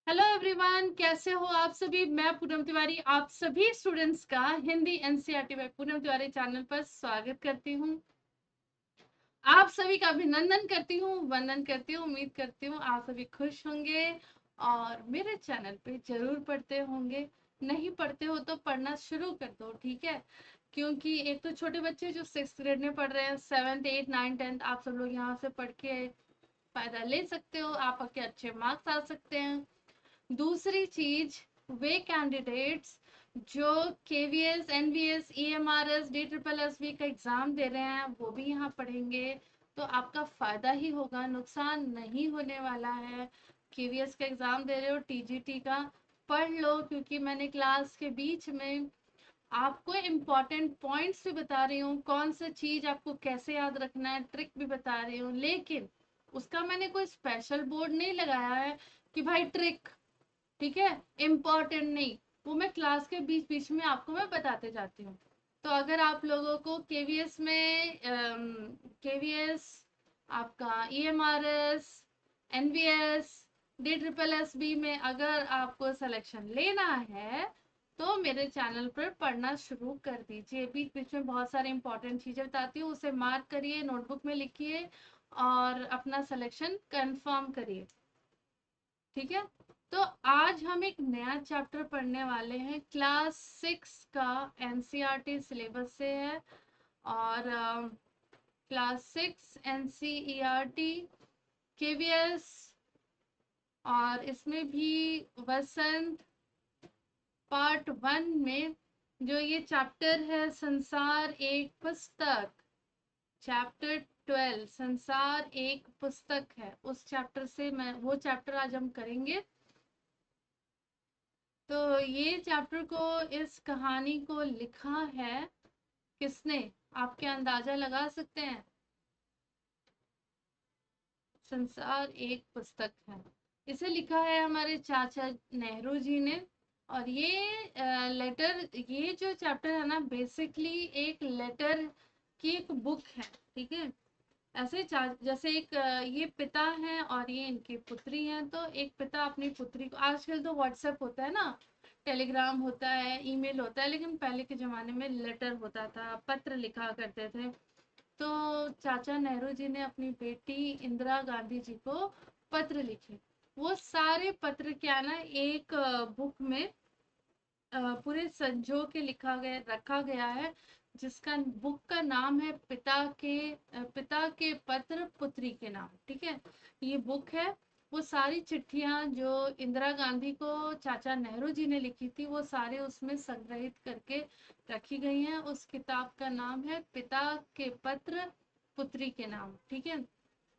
Hello everyone, कैसे हो आप सभी। मैं पूनम तिवारी आप सभी स्टूडेंट्स का Hindi NCERT by Poonam Tiwari channel पर स्वागत करती हूँ। आप सभी का अभिनंदन करती हूँ, वंदन करती हूँ। उम्मीद करती हूँ आप सभी खुश होंगे और मेरे चैनल पे जरूर पढ़ते होंगे। नहीं पढ़ते हो तो पढ़ना शुरू कर दो, ठीक है। क्योंकि एक तो छोटे बच्चे जो 6th ग्रेड में पढ़ रहे हैं, 7th 8th 9th 10th आप सब लोग यहाँ से पढ़ के फायदा ले सकते हो। आपके अच्छे मार्क्स आ सकते हैं। दूसरी चीज, वे कैंडिडेट्स जो केवीएस, एनवीएस, ईएमआरएस, DSSB का एग्जाम दे रहे हैं वो भी यहाँ पढ़ेंगे, तो आपका फायदा ही होगा, नुकसान नहीं होने वाला है। केवीएस का एग्जाम दे रहे हो, टीजीटी का पढ़ लो, क्योंकि मैंने क्लास के बीच में आपको इम्पॉर्टेंट पॉइंट्स भी बता रही हूँ, कौन सा चीज आपको कैसे याद रखना है, ट्रिक भी बता रही हूँ। लेकिन उसका मैंने कोई स्पेशल बोर्ड नहीं लगाया है कि भाई ट्रिक, ठीक है, इम्पोर्टेंट नहीं। वो मैं क्लास के बीच बीच में आपको मैं बताते जाती हूँ। तो अगर आप लोगों को केवीएस में केवीएस, आपका ईएमआरएस, एनवीएस, DSSB में अगर आपको सिलेक्शन लेना है तो मेरे चैनल पर पढ़ना शुरू कर दीजिए। बीच बीच में बहुत सारे इंपॉर्टेंट चीजें बताती हूँ, उसे मार्क करिए, नोटबुक में लिखिए और अपना सिलेक्शन कंफर्म करिए, ठीक है। तो आज हम एक नया चैप्टर पढ़ने वाले हैं, क्लास 6 का, एनसीईआरटी सिलेबस से है। और क्लास 6 एनसीईआरटी केवीएस, और इसमें भी वसंत पार्ट 1 में जो ये चैप्टर है, संसार एक पुस्तक, चैप्टर 12, संसार एक पुस्तक है, उस चैप्टर से मैं वो चैप्टर आज हम करेंगे। तो ये चैप्टर को, इस कहानी को लिखा है किसने, आपके अंदाजा लगा सकते हैं। संसार एक पुस्तक है, इसे लिखा है हमारे चाचा नेहरू जी ने। और ये लेटर, ये जो चैप्टर है ना, बेसिकली एक लेटर की एक बुक है, ठीक है। ऐसे जैसे एक ये पिता है और ये इनकी पुत्री है, तो एक पिता अपनी पुत्री को, आजकल तो व्हाट्सएप होता है ना, टेलीग्राम होता है, ईमेल होता है, लेकिन पहले के ज़माने में लेटर होता था, पत्र लिखा करते थे। तो चाचा नेहरू जी ने अपनी बेटी इंदिरा गांधी जी को पत्र लिखे। वो सारे पत्र क्या ना, एक बुक में पूरे संजो के लिखा गया, रखा गया है, जिसका बुक का नाम है पिता के पत्र पुत्री के नाम, ठीक है। ये बुक है। वो सारी चिट्ठियां जो इंदिरा गांधी को चाचा नेहरू जी ने लिखी थी, वो सारे उसमें संग्रहित करके रखी गई हैं। उस किताब का नाम है पिता के पत्र पुत्री के नाम, ठीक है,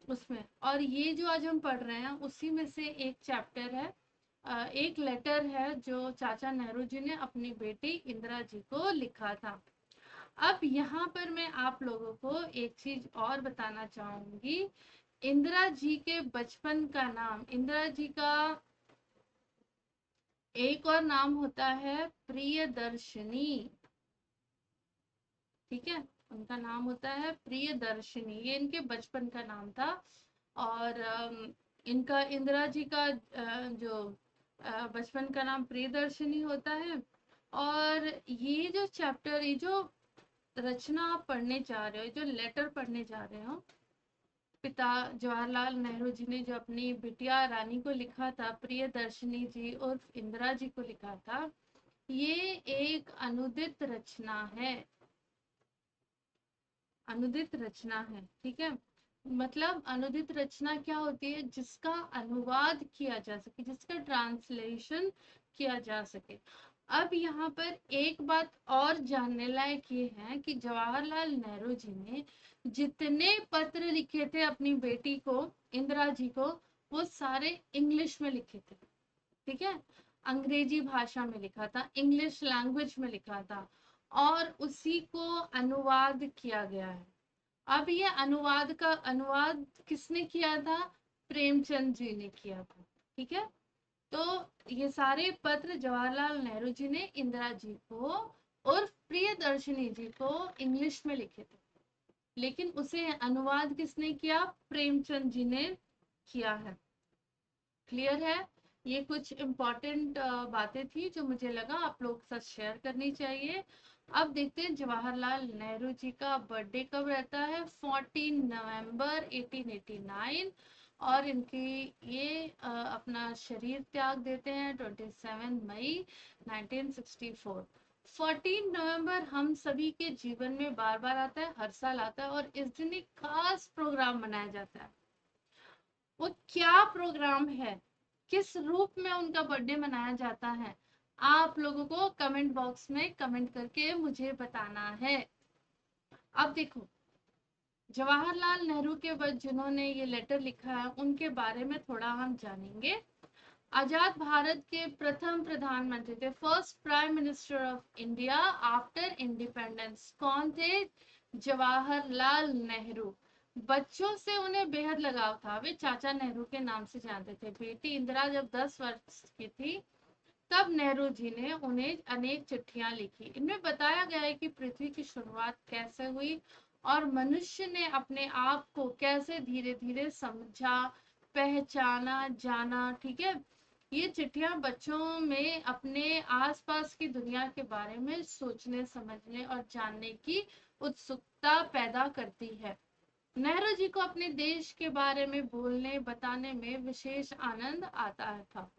उसमें। और ये जो आज हम पढ़ रहे हैं उसी में से एक चैप्टर है, एक लेटर है जो चाचा नेहरू जी ने अपनी बेटी इंदिरा जी को लिखा था। अब यहाँ पर मैं आप लोगों को एक चीज और बताना चाहूंगी। इंदिरा जी के बचपन का नाम, इंदिरा जी का एक और नाम होता है प्रियदर्शिनी, ठीक है। उनका नाम होता है प्रियदर्शिनी, ये इनके बचपन का नाम था। और इनका, इंदिरा जी का जो बचपन का नाम प्रियदर्शिनी होता है। और ये जो चैप्टर, ये जो रचना आप पढ़ने जा रहे हो, जो लेटर पढ़ने जा रहे हो, पिता जवाहरलाल नेहरू जी ने जो अपनी बिटिया रानी को लिखा था, प्रियदर्शिनी जी उर्फ इंदिरा जी को लिखा था, ये एक अनुदित रचना है, अनुदित रचना है, ठीक है। मतलब अनुदित रचना क्या होती है, जिसका अनुवाद किया जा सके, जिसका ट्रांसलेशन किया जा सके। अब यहाँ पर एक बात और जानने लायक ये है कि जवाहरलाल नेहरू जी ने जितने पत्र लिखे थे अपनी बेटी को, इंदिरा जी को, वो सारे इंग्लिश में लिखे थे, ठीक है। अंग्रेजी भाषा में लिखा था, इंग्लिश लैंग्वेज में लिखा था, और उसी को अनुवाद किया गया है। अब ये अनुवाद किसने किया था, प्रेमचंद जी ने किया था, ठीक है। तो ये सारे पत्र जवाहरलाल नेहरू जी ने इंदिरा जी को और प्रियदर्शिनी जी को इंग्लिश में लिखे थे, लेकिन उसे अनुवाद किसने किया, प्रेमचंद जी ने किया है। क्लियर है। ये कुछ इम्पोर्टेंट बातें थी जो मुझे लगा आप लोग के साथ शेयर करनी चाहिए। अब देखते हैं जवाहरलाल नेहरू जी का बर्थडे कब रहता है। 14 नवंबर 1889। और इनकी ये अपना शरीर त्याग देते हैं 27 मई 1964। 14 नवंबर हम सभी के जीवन में बार बार आता है, हर साल आता है, और इस दिन एक खास प्रोग्राम मनाया जाता है। वो क्या प्रोग्राम है, किस रूप में उनका बर्थडे मनाया जाता है, आप लोगों को कमेंट बॉक्स में कमेंट करके मुझे बताना है। अब देखो, जवाहरलाल नेहरू के बाद जिन्होंने ये लेटर लिखा है उनके बारे में थोड़ा हम जानेंगे। आजाद भारत के प्रथम प्रधानमंत्री थे, first prime minister of India after independence. कौन थे? जवाहरलाल नेहरू। बच्चों से उन्हें बेहद लगाव था, वे चाचा नेहरू के नाम से जानते थे। बेटी इंदिरा जब 10 वर्ष की थी तब नेहरू जी ने उन्हें अनेक चिट्ठियां लिखी। इनमें बताया गया है कि पृथ्वी की शुरुआत कैसे हुई और मनुष्य ने अपने आप को कैसे धीरे धीरे समझा, पहचाना, जाना। ठीक है, ये चिट्ठियां बच्चों में अपने आसपास की दुनिया के बारे में सोचने, समझने और जानने की उत्सुकता पैदा करती है। नेहरू जी को अपने देश के बारे में बोलने, बताने में विशेष आनंद आता था।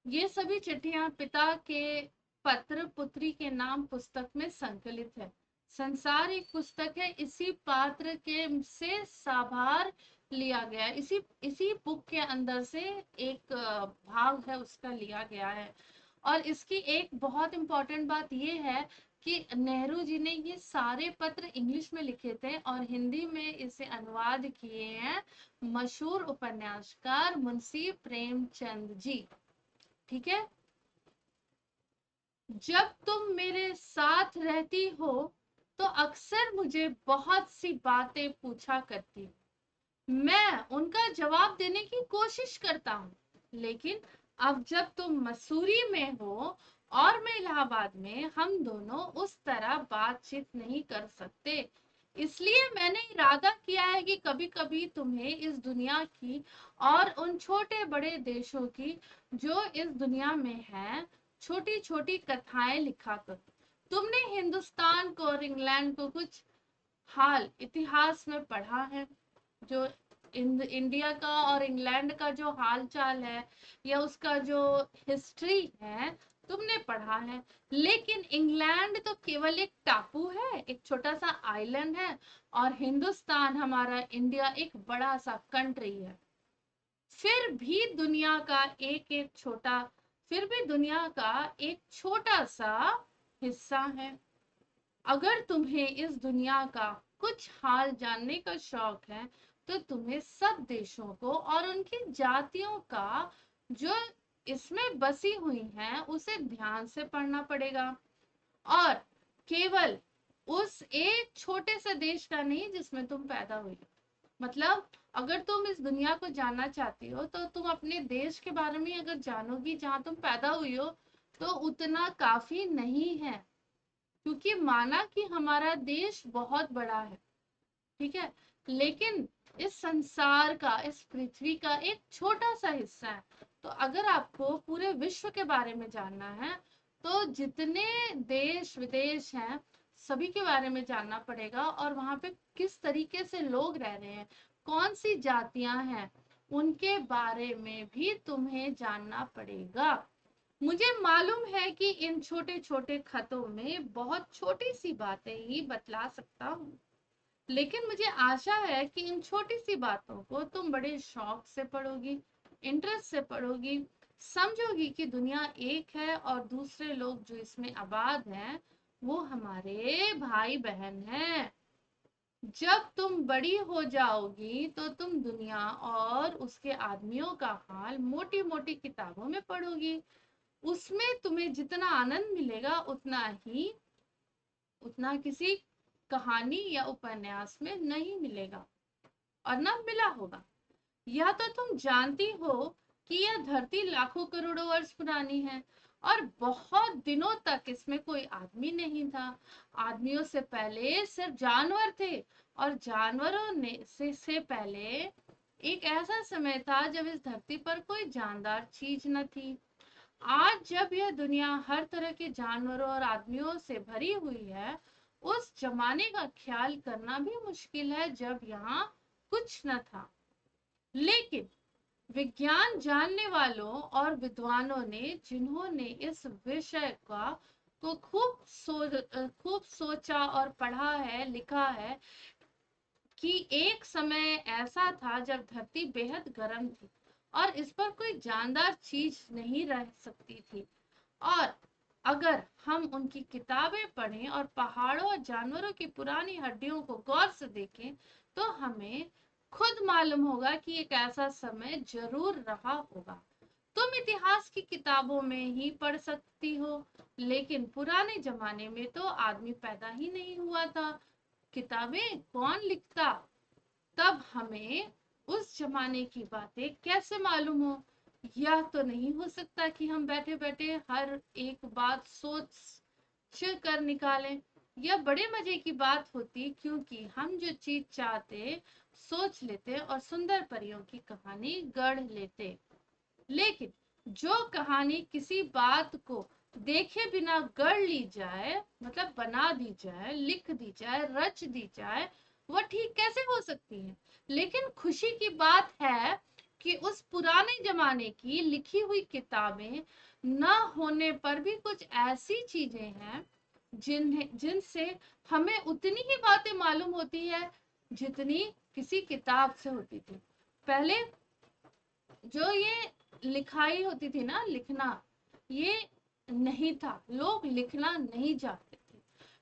ये सभी चिट्ठियां पिता के पत्र पुत्री के नाम पुस्तक में संकलित है। संसार एक पुस्तक है, इसी पात्र के से साभार लिया गया है, इसी बुक के अंदर से एक भाग है उसका लिया गया है। और इसकी एक बहुत इंपॉर्टेंट बात ये है कि नेहरू जी ने ये सारे पत्र इंग्लिश में लिखे थे और हिंदी में इसे अनुवाद किए हैं मशहूर उपन्यासकार मुंशी प्रेमचंद जी। ठीक है, जब तुम मेरे साथ रहती हो तो अक्सर मुझे बहुत सी बातें पूछा करती, मैं उनका जवाब देने की कोशिश करता हूँ, लेकिन अब जब तुम मसूरी में हो और मैं इलाहाबाद में, हम दोनों उस तरह बातचीत नहीं कर सकते। इसलिए मैंने इरादा किया है कि कभी कभी तुम्हें इस दुनिया की और उन छोटे बड़े देशों की जो इस दुनिया में हैं छोटी छोटी कथाएं लिखा करो। तुमने हिंदुस्तान को और इंग्लैंड को कुछ हाल इतिहास में पढ़ा है, जो इंडिया का और इंग्लैंड का जो हाल चाल है या उसका जो हिस्ट्री है तुमने पढ़ा है। लेकिन इंग्लैंड तो केवल एक टापू है, एक छोटा सा आइलैंड है, और हिंदुस्तान हमारा इंडिया एक बड़ा सा कंट्री है। फिर भी दुनिया का एक एक छोटा फिर भी दुनिया का एक छोटा सा हिस्सा है। अगर तुम्हें इस दुनिया का कुछ हाल जानने का शौक है तो तुम्हें सब देशों को और उनकी जातियों का जो इसमें बसी हुई हैं उसे ध्यान से पढ़ना पड़ेगा। और केवल उस एक छोटे से देश का नहीं जिसमें तुम पैदा हुई। मतलब अगर तुम इस दुनिया को जानना चाहती हो तो तुम अपने देश के बारे में अगर जानोगी जहां तुम पैदा हुई हो तो उतना काफी नहीं है, क्योंकि माना कि हमारा देश बहुत बड़ा है, ठीक है, लेकिन इस संसार का, इस पृथ्वी का एक छोटा सा हिस्सा है। तो अगर आपको पूरे विश्व के बारे में जानना है तो जितने देश विदेश हैं सभी के बारे में जानना पड़ेगा, और वहां पे किस तरीके से लोग रह रहे हैं, कौन सी जातियां हैं, उनके बारे में भी तुम्हें जानना पड़ेगा। मुझे मालूम है कि इन छोटे छोटे खतों में बहुत छोटी सी बातें ही बतला सकता हूँ, लेकिन मुझे आशा है कि इन छोटी सी बातों को तुम बड़े शौक से पढ़ोगी, इंटरेस्ट से पढ़ोगी, समझोगी कि दुनिया एक है और दूसरे लोग जो इसमें आबाद हैं वो हमारे भाई बहन हैं। जब तुम बड़ी हो जाओगी तो तुम दुनिया और उसके आदमियों का हाल मोटी मोटी किताबों में पढ़ोगी। उसमें तुम्हें जितना आनंद मिलेगा उतना किसी कहानी या उपन्यास में नहीं मिलेगा और ना मिला होगा। यह तो तुम जानती हो कि यह धरती लाखों करोड़ों वर्ष पुरानी है और बहुत दिनों तक इसमें कोई आदमी नहीं था। आदमियों से पहले सिर्फ जानवर थे और जानवरों ने से पहले एक ऐसा समय था जब इस धरती पर कोई जानदार चीज न थी। आज जब यह दुनिया हर तरह के जानवरों और आदमियों से भरी हुई है, उस जमाने का ख्याल करना भी मुश्किल है जब यहाँ कुछ न था। लेकिन विज्ञान जानने वालों और विद्वानों ने, जिन्होंने इस विषय का को खूब सोचा और पढ़ा है, लिखा है कि एक समय ऐसा था जब धरती बेहद गर्म थी और इस पर कोई जानदार चीज नहीं रह सकती थी। और अगर हम उनकी किताबें पढ़ें और पहाड़ों और जानवरों की पुरानी हड्डियों को गौर से देखें, तो हमें खुद मालूम होगा कि एक ऐसा समय जरूर रहा होगा। तुम इतिहास की किताबों में ही पढ़ सकती हो, लेकिन पुराने जमाने में तो आदमी पैदा ही नहीं हुआ था। किताबें कौन लिखता? तब हमें उस जमाने की बातें कैसे मालूम हो? यह तो नहीं हो सकता कि हम बैठे बैठे हर एक बात सोच कर निकालें। यह बड़े मजे की बात होती, क्योंकि हम जो चीज चाहते सोच लेते और सुंदर परियों की कहानी गढ़ लेते। लेकिन जो कहानी किसी बात को देखे बिना गढ़ ली जाए, मतलब बना दी जाए, लिख दी जाए, रच दी जाए, वह ठीक कैसे हो सकती है? लेकिन खुशी की बात है कि उस पुराने जमाने की लिखी हुई किताबें न होने पर भी कुछ ऐसी चीजें हैं जिनसे हमें उतनी ही बातें मालूम होती है जितनी किसी किताब से होती थी। पहले जो ये लिखाई होती थी ना, लिखना, ये नहीं था। लोग लिखना नहीं जानते थे।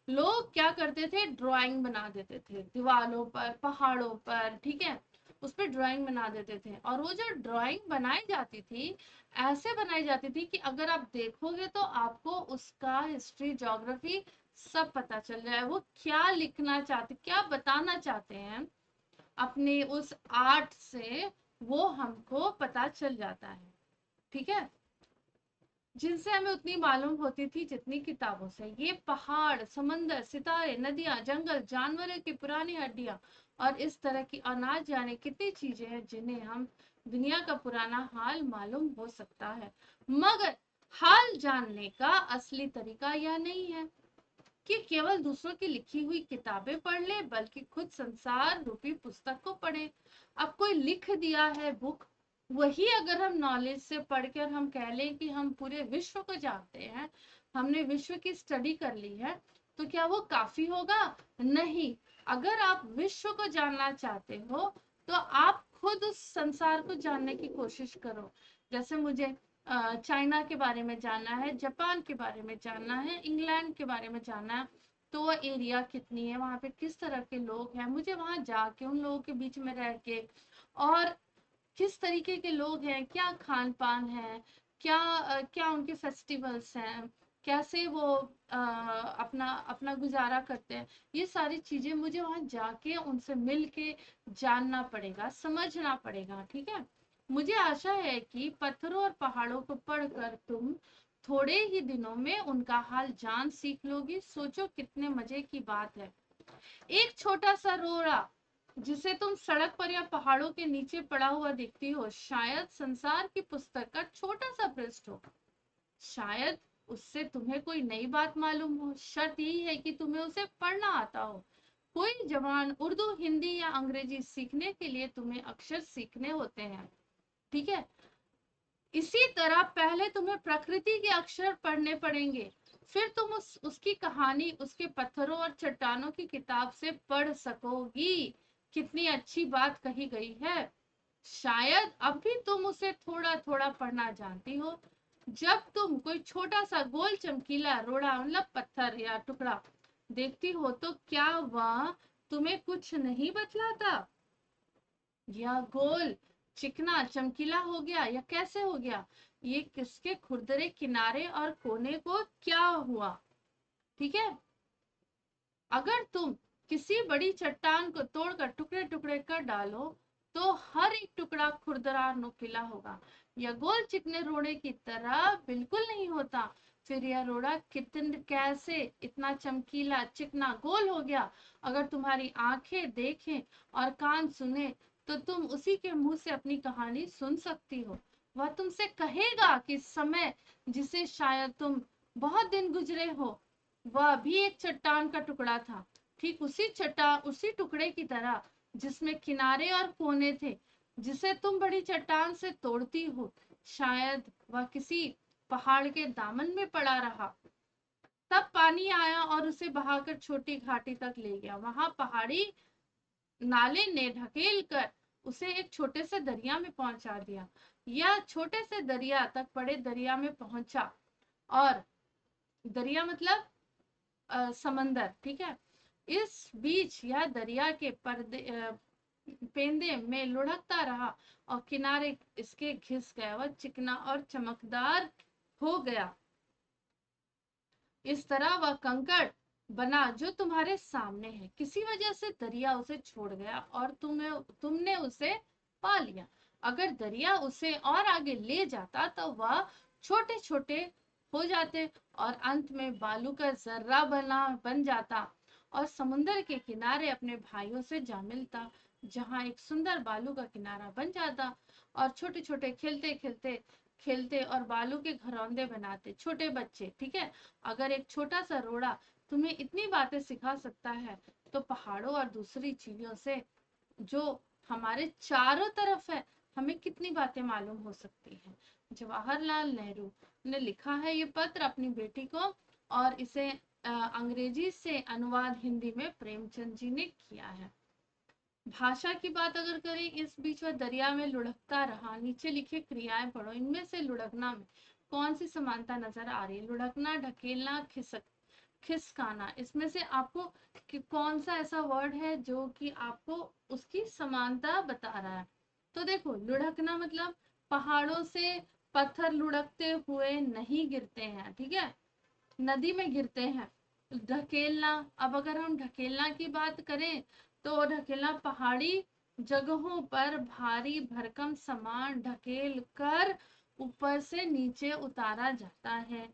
लोग क्या करते थे? ड्राइंग बना देते थे दीवारों पर, पहाड़ों पर, ठीक है, उस पर ड्राइंग बना देते थे। और वो जो ड्राइंग बनाई जाती थी, ऐसे बनाई जाती थी कि अगर आप देखोगे तो आपको उसका हिस्ट्री, ज्योग्राफी सब पता चल जाए। वो क्या लिखना चाहते, क्या बताना चाहते हैं अपने उस आर्ट से, वो हमको पता चल जाता है। ठीक है, जिनसे हमें उतनी मालूम होती थी जितनी किताबों से। ये पहाड़, समंदर, सितारे, नदियां, जंगल, जानवरों की पुरानी हड्डियां और इस तरह की अनाज जाने कितनी चीजें हैं जिन्हें हम दुनिया का पुराना हाल मालूम हो सकता है। मगर हाल जानने का असली तरीका यह नहीं है कि केवल दूसरों की लिखी हुई किताबें पढ़ ले, बल्कि खुद संसार रूपी पुस्तक को पढ़े। अब कोई लिख दिया है बुक, वही अगर हम नॉलेज से पढ़कर हम कह लें कि हम पूरे विश्व को जानते हैं, हमने विश्व की स्टडी कर ली है, तो क्या वो काफी होगा? नहीं। अगर आप विश्व को जानना चाहते हो, तो आप खुद उस संसार को जानने की कोशिश करो। जैसे मुझे चाइना के बारे में जानना है, जापान के बारे में जानना है, इंग्लैंड के बारे में जानना है, तो वो एरिया कितनी है, वहां पे किस तरह के लोग हैं, मुझे वहां जाके उन लोगों के बीच में रह के, और किस तरीके के लोग हैं, क्या खान पान है, क्या उनके फेस्टिवल्स हैं, कैसे वो अपना अपना गुजारा करते हैं, ये सारी चीजें मुझे वहां जाके उनसे मिल के जानना पड़ेगा, समझना पड़ेगा। ठीक है, मुझे आशा है कि पत्थरों और पहाड़ों को पढ़कर तुम थोड़े ही दिनों में उनका हाल जान सीख लोगी। सोचो कितने मजे की बात है। एक छोटा सा रोड़ा जिसे तुम सड़क पर या पहाड़ों के नीचे पड़ा हुआ देखती हो, शायद संसार की पुस्तक का छोटा सा पृष्ठ हो। शायद उससे तुम्हें कोई नई बात मालूम हो। शर्त यही है कि तुम्हें उसे पढ़ना आता हो। कोई जवान उर्दू, हिंदी या अंग्रेजी सीखने के लिए तुम्हें अक्षर सीखने होते हैं। ठीक है, इसी तरह पहले तुम्हें प्रकृति के अक्षर पढ़ने पड़ेंगे, फिर तुम उसकी कहानी उसके पत्थरों और चट्टानों की किताब से पढ़ सकोगी। कितनी अच्छी बात कही गई है। शायद अब भी तुम उसे थोड़ा थोड़ा पढ़ना जानती हो। जब तुम कोई छोटा सा गोल चमकीला रोड़ा, मतलब पत्थर या टुकड़ा देखती हो, तो क्या वह तुम्हें कुछ नहीं बतलाता? यह गोल, चिकना, चमकीला हो गया या कैसे हो गया? ये किसके खुरदरे किनारे और कोने को क्या हुआ? ठीक है, अगर तुम किसी बड़ी चट्टान को तोड़कर टुकड़े टुकड़े कर डालो, तो हर एक टुकड़ा खुरदरा और नुकीला होगा। यह गोल चिकने रोड़े की तरह बिल्कुल नहीं होता। फिर यह रोड़ा कैसे इतना चमकीला, चिकना, गोल हो गया? अगर तुम्हारी आंखें देखें और कान सुने, तो तुम उसी के मुंह से अपनी कहानी सुन सकती हो। वह तुमसे कहेगा कि समय जिसे शायद तुम बहुत दिन गुजरे हो, वह भी एक चट्टान का टुकड़ा था, ठीक उसी टुकड़े की तरह जिसमें किनारे और कोने थे, जिसे तुम बड़ी चट्टान से तोड़ती हो। शायद वह किसी पहाड़ के दामन में पड़ा रहा। तब पानी आया और उसे बहाकर छोटी घाटी तक ले गया। वहां पहाड़ी नाले ने ढकेल कर उसे एक छोटे से दरिया में पहुंचा दिया। यह छोटे से दरिया तक बड़े दरिया में पहुंचा, और दरिया मतलब समंदर, ठीक है। इस बीच यह दरिया के पेंदे में लुढ़कता रहा और किनारे इसके घिस गया। वह चिकना और चमकदार हो गया। इस तरह वह कंकड़ बना जो तुम्हारे सामने है। किसी वजह से दरिया उसे छोड़ गया और तुमने उसे पा लिया। अगर दरिया उसे और आगे ले जाता तो वह छोटे छोटे हो जाते और अंत में बालू का जर्रा बन जाता और समुद्र के किनारे अपने भाइयों से जा मिलता, जहां एक सुंदर बालू का किनारा बन जाता और छोटे छोटे खेलते और बालू के घरौंदे बनाते छोटे बच्चे, ठीक है। अगर एक छोटा सा रोड़ा तुम्हें इतनी बातें सिखा सकता है, तो पहाड़ों और दूसरी चीजों से जो हमारे चारों तरफ है, हमें कितनी बातें मालूम हो सकती हैं। जवाहरलाल नेहरू ने लिखा है ये पत्र अपनी बेटी को, और इसे अंग्रेजी से अनुवाद हिंदी में प्रेमचंद जी ने किया है। भाषा की बात अगर करें, इस बीच वह दरिया में लुढ़कता रहा। नीचे लिखे क्रियाएं पढ़ो। इनमें से लुढ़कना में कौन सी समानता नजर आ रही है? लुढ़कना, ढकेलना, खिसकाना, इसमें से आपको कौन सा ऐसा वर्ड है जो कि आपको उसकी समानता बता रहा है? तो देखो, लुढ़कना मतलब पहाड़ों से पत्थर लुढ़कते हुए नहीं गिरते हैं, ठीक है, नदी में गिरते हैं। ढकेलना, अब अगर हम ढकेलना की बात करें तो ढकेलना पहाड़ी जगहों पर भारी भरकम सामान ढकेल कर ऊपर से नीचे उतारा जाता है,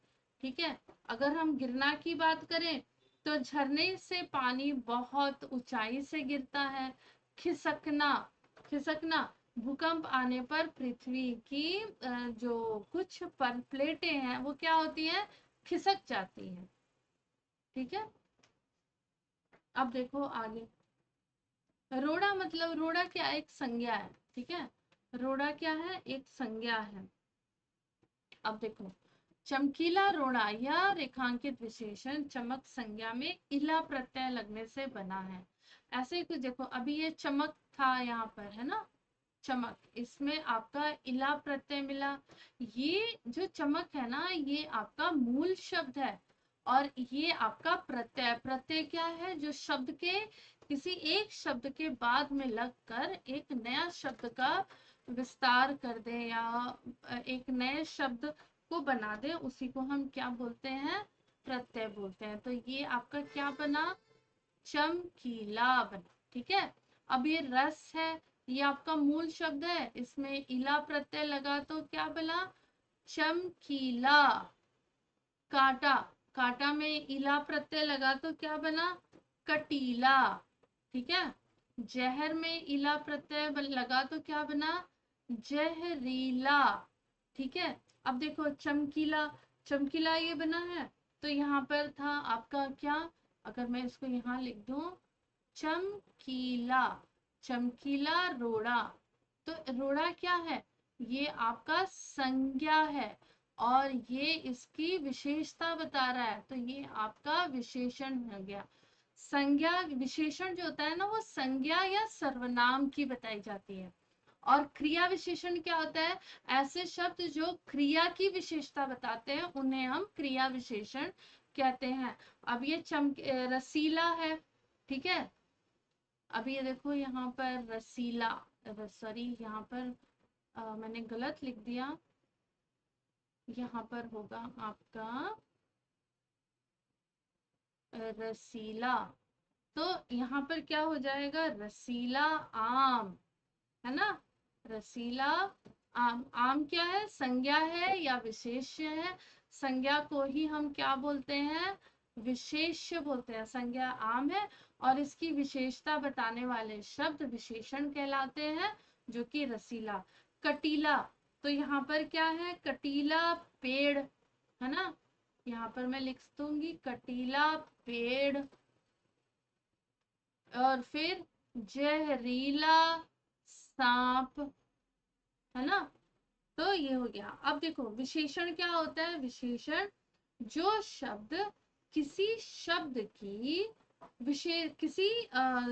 ठीक है। अगर हम गिरना की बात करें तो झरने से पानी बहुत ऊंचाई से गिरता है। खिसकना, खिसकना भूकंप आने पर पृथ्वी की जो कुछ प्लेटें हैं वो क्या होती हैं, खिसक जाती हैं, ठीक है। अब देखो आगे, रोड़ा मतलब, रोड़ा क्या, एक संज्ञा है, ठीक है। रोड़ा क्या है, एक संज्ञा है। अब देखो, चमकीला रोड़ा या रेखांकित विशेषण चमक संज्ञा में इला प्रत्यय लगने से बना है। ऐसे ही कुछ देखो, अभी ये चमक था यहाँ पर, है ना, चमक, इसमें आपका इला प्रत्यय मिला। ये जो चमक है ना, ये आपका मूल शब्द है, और ये आपका प्रत्यय, प्रत्यय क्या है, जो शब्द के किसी एक शब्द के बाद में लगकर एक नया शब्द का विस्तार कर दे या एक नए शब्द को बना दे, उसी को हम क्या बोलते हैं, प्रत्यय बोलते हैं। तो ये आपका क्या बना, चमकीला बना, ठीक है। अब ये रस है, ये आपका मूल शब्द है, इसमें इला प्रत्यय लगा तो क्या बना, चमकीला। काटा, काटा में इला प्रत्यय लगा तो क्या बना, कटीला, ठीक है। जहर में इला प्रत्यय लगा तो क्या बना, जहरीला, ठीक है। अब देखो, चमकीला, चमकीला ये बना है, तो यहाँ पर था आपका क्या, अगर मैं इसको यहाँ लिख दूं, चमकीला, चमकीला रोड़ा, तो रोड़ा क्या है, ये आपका संज्ञा है, और ये इसकी विशेषता बता रहा है, तो ये आपका विशेषण हो गया। संज्ञा, विशेषण जो होता है ना, वो संज्ञा या सर्वनाम की बताई जाती है। और क्रिया विशेषण क्या होता है, ऐसे शब्द जो क्रिया की विशेषता बताते हैं उन्हें हम क्रिया विशेषण कहते हैं। अब ये रसीला है, ठीक है। अब ये देखो यहाँ पर रसीला, सॉरी यहाँ पर मैंने गलत लिख दिया, यहाँ पर होगा आपका रसीला, तो यहाँ पर क्या हो जाएगा, रसीला आम, है ना, रसीला आम। आम क्या है, संज्ञा है या विशेष्य है, संज्ञा को ही हम क्या बोलते हैं, विशेष्य बोलते हैं। संज्ञा आम है और इसकी विशेषता बताने वाले शब्द विशेषण कहलाते हैं, जो कि रसीला। कटीला, तो यहाँ पर क्या है, कटीला पेड़, है ना, यहाँ पर मैं लिख दूंगी कटीला पेड़। और फिर जहरीला सांप, है ना। तो ये हो गया। अब देखो विशेषण क्या होता है। विशेषण जो शब्द किसी शब्द की किसी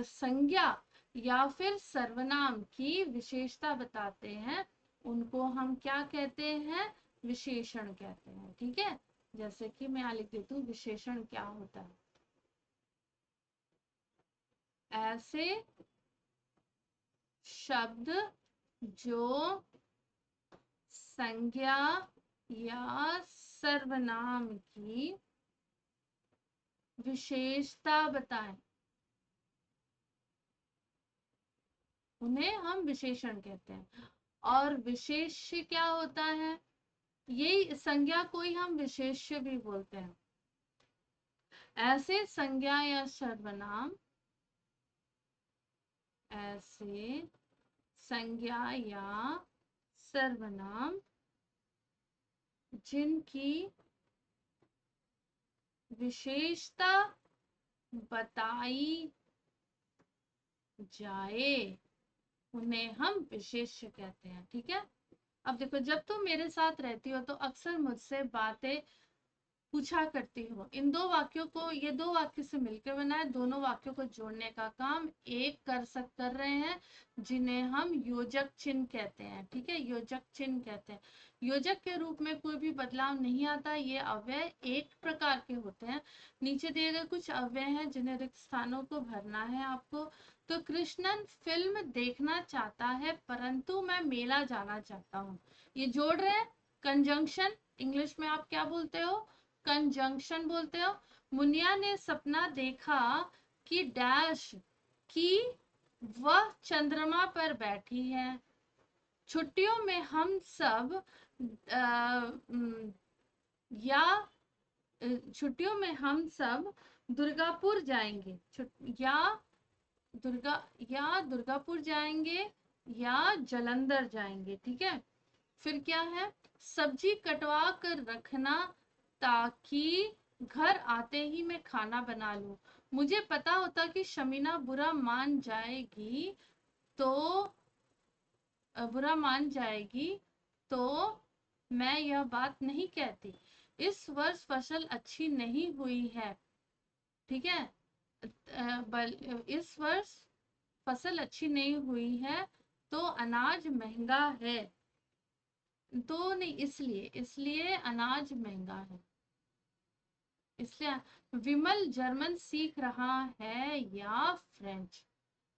संज्ञा या फिर सर्वनाम की विशेषता बताते हैं, उनको हम क्या कहते हैं, विशेषण कहते हैं। ठीक है, जैसे कि मैं यहाँ लिख देती हूँ विशेषण क्या होता है। ऐसे शब्द जो संज्ञा या सर्वनाम की विशेषता बताएं, उन्हें हम विशेषण कहते हैं। और विशेष्य क्या होता है, ये संज्ञा को ही हम विशेष्य भी बोलते हैं। ऐसे संज्ञा या सर्वनाम, ऐसे संज्ञा या सर्वनाम जिनकी विशेषता बताई जाए, उन्हें हम विशेष्य कहते हैं। ठीक है। अब देखो, जब तुम मेरे साथ रहती हो तो अक्सर मुझसे बातें पूछा करती हो। इन दो वाक्यों को, ये दो वाक्य से मिलकर बना है, दोनों वाक्यों को जोड़ने का काम एक कर रहे हैं, जिन्हें हम योजक चिन्ह कहते हैं। ठीक है, योजक चिन्ह कहते हैं। योजक के रूप में कोई भी बदलाव नहीं आता, ये अव्यय एक प्रकार के होते हैं। नीचे दिए गए कुछ अव्यय हैं जिन्हें रिक्त स्थानों को भरना है आपको। तो कृष्णन फिल्म देखना चाहता है परंतु मैं मेला जाना चाहता हूँ, ये जोड़ रहे हैं। कंजंक्शन, इंग्लिश में आप क्या बोलते हो, कंजंक्शन बोलते हो। मुनिया ने सपना देखा कि डैश की वह चंद्रमा पर बैठी है। छुट्टियों में हम सब या छुट्टियों में हम सब दुर्गापुर जाएंगे, या दुर्गापुर जाएंगे या जलंधर जाएंगे। ठीक है। फिर क्या है, सब्जी कटवा कर रखना ताकि घर आते ही मैं खाना बना लूं। मुझे पता होता कि शमीना बुरा मान जाएगी तो मैं यह बात नहीं कहती। इस वर्ष फसल अच्छी नहीं हुई है। ठीक है, इस वर्ष फसल अच्छी नहीं हुई है तो अनाज महंगा है। तो नहीं, इसलिए अनाज महंगा है, इसलिए। विमल जर्मन सीख रहा है या फ्रेंच।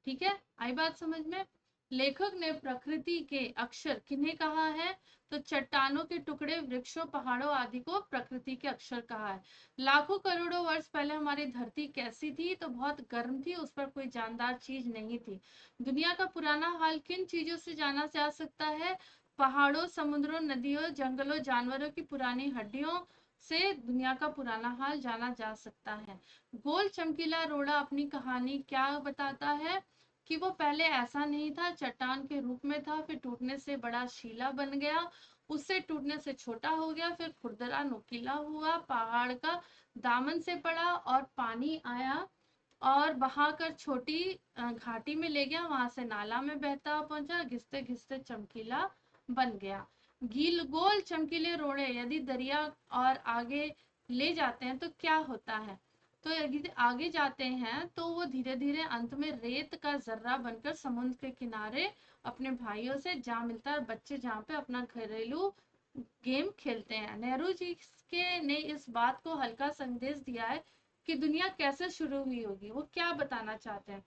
ठीक है, आई बात समझ में। लेखक ने प्रकृति के अक्षर किन्हें कहा है, तो चट्टानों के टुकड़े, वृक्षों, पहाड़ों आदि को प्रकृति के अक्षर कहा है। लाखों करोड़ों वर्ष पहले हमारी धरती कैसी थी, तो बहुत गर्म थी, उस पर कोई जानदार चीज नहीं थी। दुनिया का पुराना हाल किन चीजों से जाना जा सकता है, पहाड़ों, समुद्रों, नदियों, जंगलों, जानवरों की पुरानी हड्डियों से दुनिया का पुराना हाल जाना जा सकता है। गोल चमकीला रोड़ा अपनी कहानी क्या बताता है, कि वो पहले ऐसा नहीं था, चट्टान के रूप में था, फिर टूटने से बड़ा शीला बन गया, उससे टूटने से छोटा हो गया, फिर खुरदरा नुकीला हुआ, पहाड़ का दामन से पड़ा और पानी आया और बहाकर छोटी घाटी में ले गया, वहां से नाला में बहता पहुंचा, घिसते घिसते चमकीला बन गया। गील गोल चमकीले रोड़े यदि दरिया और आगे ले जाते हैं तो क्या होता है, तो यदि आगे जाते हैं तो वो धीरे धीरे अंत में रेत का जर्रा बनकर समुद्र के किनारे अपने भाइयों से जा मिलता है, और बच्चे जहाँ पे अपना घरेलू गेम खेलते हैं। नेहरू जी ने इस बात को हल्का संदेश दिया है कि दुनिया कैसे शुरू हुई होगी। वो क्या बताना चाहते हैं,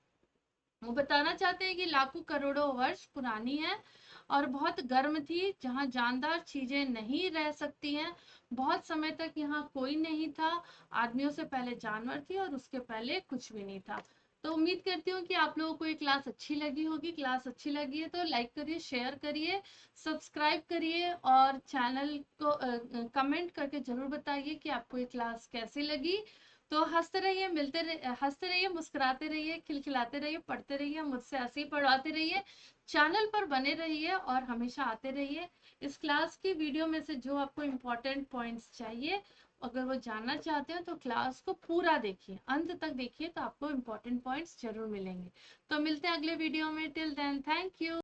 वो बताना चाहते हैं कि लाखों करोड़ों वर्ष पुरानी है और बहुत गर्म थी, जहाँ जानदार चीजें नहीं रह सकती हैं। बहुत समय तक यहाँ कोई नहीं था, आदमियों से पहले जानवर थी और उसके पहले कुछ भी नहीं था। तो उम्मीद करती हूँ कि आप लोगों को ये क्लास अच्छी लगी होगी। क्लास अच्छी लगी है तो लाइक करिए, शेयर करिए, सब्सक्राइब करिए और चैनल को कमेंट करके जरूर बताइए कि आपको ये क्लास कैसी लगी। तो हंसते रहिए, मुस्कुराते रहिए, खिलखिलाते रहिए, पढ़ते रहिए, मुझसे ऐसे ही पढ़वाते रहिए, चैनल पर बने रहिए और हमेशा आते रहिए। इस क्लास की वीडियो में से जो आपको इम्पोर्टेंट पॉइंट्स चाहिए, अगर वो जानना चाहते हो तो क्लास को पूरा देखिए, अंत तक देखिए, तो आपको इम्पोर्टेंट पॉइंट्स जरूर मिलेंगे। तो मिलते हैं अगले वीडियो में। Till then, thank you.